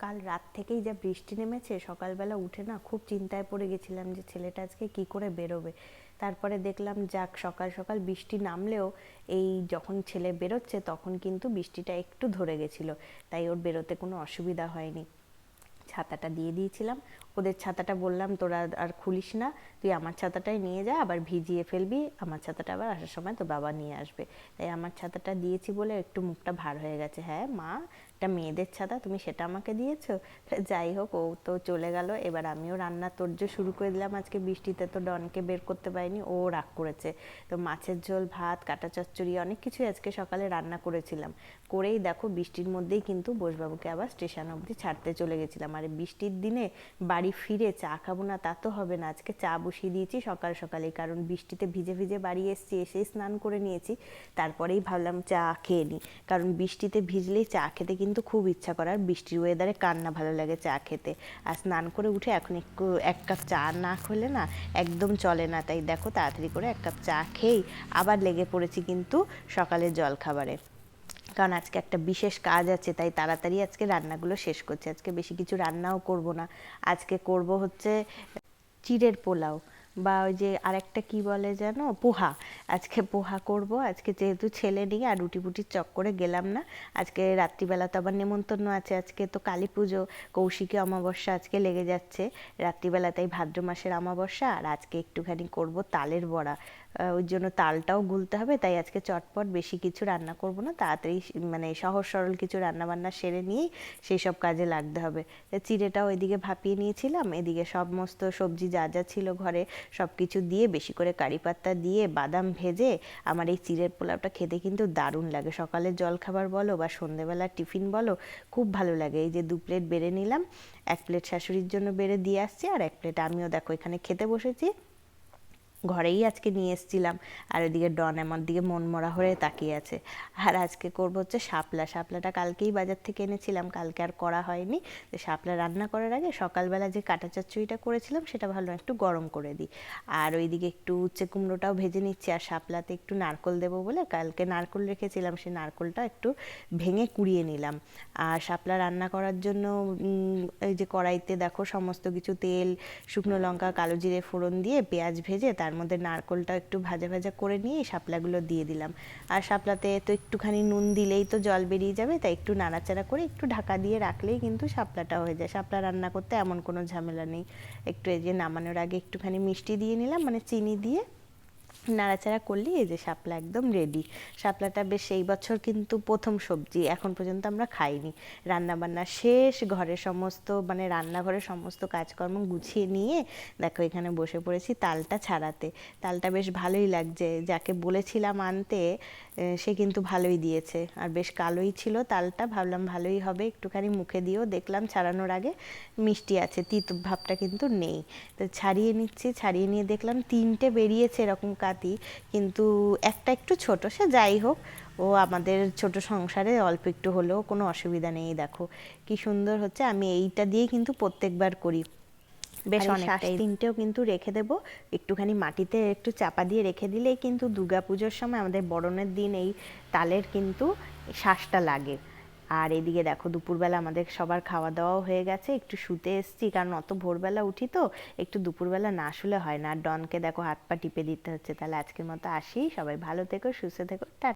কাল রাত থেকেই যা বৃষ্টি নেমেছে, সকালবেলা উঠে না খুব চিন্তায় পড়ে গেছিলাম যে ছেলেটা আজকে কি করে বেরোবে। তারপরে দেখলাম যাক সকাল সকাল বৃষ্টি নামলেও এই যখন ছেলে বেরোচ্ছে তখন কিন্তু বৃষ্টিটা একটু ধরে গেছিলো, তাই ওর বেরোতে কোনো অসুবিধা হয়নি। ছাতাটা দিয়ে দিয়েছিলাম, ওদের ছাতাটা বললাম তোরা আর খুলিস না, তুই আমার ছাতাটাই নিয়ে যা, আবার ভিজিয়ে ফেলবি, আমার ছাতাটা আবার আসার সময় তোর বাবা নিয়ে আসবে। তাই আমার ছাতাটা দিয়েছি বলে একটু মুখটা ভার হয়ে গেছে। হ্যাঁ মা, এটা মেয়েদের ছাতা, তুমি সেটা আমাকে দিয়েছো। যাই হোক, ও তো চলে গেল। এবার আমিও রান্না তোর্য শুরু করে দিলাম। আজকে বৃষ্টিতে তো ডনকে বের করতে পারিনি, ও রাগ করেছে। তো মাছের ঝোল, ভাত, কাটা চচ্চড়ি, অনেক কিছুই আজকে সকালে রান্না করেছিলাম। করেই দেখো বৃষ্টির মধ্যেই কিন্তু বোসবাবুকে আবার স্টেশন অবধি ছাড়তে চলে গেছিলাম। আর বৃষ্টির দিনে বাড়ি ফিরে চা খাবো না তা তো হবে না, আজকে চা বসিয়ে দিয়েছি সকাল সকালেই, কারণ বৃষ্টিতে ভিজে ভিজে বাড়ি এসেছি, এসেই স্নান করে নিয়েছি। তারপরেই ভাবলাম চা খেয়ে নিই, কারণ বৃষ্টিতে ভিজলেই চা খেতে কিন্তু খুব ইচ্ছা করে, আর বৃষ্টির ওয়েদারে কার না ভালো লাগে চা খেতে। আর স্নান করে উঠে এখন একটু এক কাপ চা না খেলে না একদম চলে না। তাই দেখো তাড়াতাড়ি করে এক কাপ চা খেয়েই আবার লেগে পড়েছি কিন্তু সকালের জলখাবারে, কারণ আজকে একটা বিশেষ কাজ আছে, তাই তাড়াতাড়ি আজকে রান্নাগুলো শেষ করছি। আজকে বেশি কিছু রান্নাও করব না, আজকে করব হচ্ছে চিড়ের পোলাও, বা ওই যে আরেকটা কি বলে যেন, পোহা। আজকে পোহা করব। আজকে যেহেতু ছেলে নিয়ে আর রুটি বুটির চক্করে গেলাম না। আজকে রাত্রিবেলা তো আবার নেমন্তন্ন আছে, আজকে তো কালী পুজো, কৌশিকী অমাবস্যা আজকে লেগে যাচ্ছে রাত্রিবেলা, তাই ভাদ্র মাসের অমাবস্যা। আর আজকে একটুখানি করব তালের বড়া, ওই জন্য তালটাও গুলতে হবে, তাই আজকে চটপট বেশি কিছু রান্না করব না, তাড়াতাড়ি মানে সহজ সরল কিছু রান্না বান্না সেরে নিয়েই সেই সব কাজে লাগতে হবে। চিড়েটাও এদিকে ভাপিয়ে নিয়েছিলাম, এদিকে সমস্ত সবজি যা যা ছিল ঘরে সব কিছু দিয়ে বেশি করে কারি পাতা দিয়ে বাদাম ভেজে আমার এই চিড়ের পোলাওটা খেতে কিন্তু দারুণ লাগে। সকালের জলখাবার বলো বা সন্ধেবেলার টিফিন বলো, খুব ভালো লাগে। এই যে 2 প্লেট বেড়ে নিলাম, 1 প্লেট শাশুড়ির জন্য বেড়ে দিয়ে আসছি, আর 1 প্লেট আমিও দেখো এখানে খেতে বসেছি। ঘরেই আজকে নিয়ে এসেছিলাম। আর ওইদিকে ডন আমার দিকে মনমরা হয়ে তাকিয়ে আছে। আর আজকে করবো হচ্ছে শাপলা। শাপলাটা কালকেই বাজার থেকে এনেছিলাম, কালকে আর করা হয়নি। তো শাপলা রান্না করার আগে সকালবেলা যে কাঁটা চচ্চড়িটা করেছিলাম সেটা ভালো একটু গরম করে দিই। আর ওইদিকে একটু উচ্ছে কুমড়োটাও ভেজে নিচ্ছি, আর শাপলাতে একটু নারকোল দেবো বলে কালকে নারকোল রেখেছিলাম, সেই নারকোলটা একটু ভেঙে কুড়িয়ে নিলাম। আর শাপলা রান্না করার জন্য এই যে কড়াইতে দেখো সমস্ত কিছু তেল, শুকনো লঙ্কা, কালো জিরে ফোড়ন দিয়ে পেঁয়াজ ভেজে তার মধ্যে নারকোলটা একটু ভাজা ভাজা করে নিয়ে শাপলাগুলো দিয়ে দিলাম। আর শাপলাতে তো একটুখানি নুন দিলেই তো জল বেরিয়ে যাবে, তাই একটু নাড়াচাড়া করে একটু ঢাকা দিয়ে রাখলেই কিন্তু শাপলাটা হয়ে যায়। শাপলা রান্না করতে এমন কোনো ঝামেলা নেই। একটু এই যে নামানোর আগে একটুখানি মিষ্টি দিয়ে নিলাম, মানে চিনি দিয়ে নাড়াচাড়া করলেই এই যে শাপলা একদম রেডি। শাপলাটা বেশ এই বছর কিন্তু প্রথম সবজি, এখন পর্যন্ত আমরা খাইনি। রান্নাবান্না শেষ, ঘরের সমস্ত মানে রান্নাঘরের সমস্ত কাজকর্ম গুছিয়ে নিয়ে দেখো এখানে বসে পড়েছি তালটা ছাড়াতে। তালটা বেশ ভালোই লাগছে, যাকে বলেছিলাম আনতে সে কিন্তু ভালোই দিয়েছে, আর বেশ কালোই ছিল তালটা, ভাবলাম ভালোই হবে। একটুখানি মুখে দিয়েও দেখলাম ছাড়ানোর আগে মিষ্টি আছে, তিত ভাবটা কিন্তু নেই। তো ছাড়িয়ে নিচ্ছি, ছাড়িয়ে নিয়ে দেখলাম 3টে বেরিয়েছে এরকম কাতি, কিন্তু একটা একটু ছোট, সে যাই হোক, ও আমাদের ছোট সংসারে অল্প একটু হলেও কোনো অসুবিধা নেই। দেখো কি সুন্দর হচ্ছে, আমি এইটা দিয়েই কিন্তু প্রত্যেকবার করি। বেশ অনেকটাই 3টেও কিন্তু রেখে দেবো, একটুখানি মাটিতে একটু চাপা দিয়ে রেখে দিলেই কিন্তু দুর্গাপুজোর সময় আমাদের বরণের দিন এই তালের কিন্তু শ্বাসটা লাগে। আর এদিকে দেখো দুপুরবেলা আমাদের সবার খাওয়া দাওয়াও হয়ে গেছে, একটু শুতে এসছি, কারণ অত ভোরবেলা উঠি তো একটু দুপুরবেলা না শুলে হয় না। আর ডনকে দেখো হাত পা টিপে দিতে হচ্ছে। তাহলে আজকের মতো আসি, সবাই ভালো থেকো, সুস্থ থেকো, টাটা।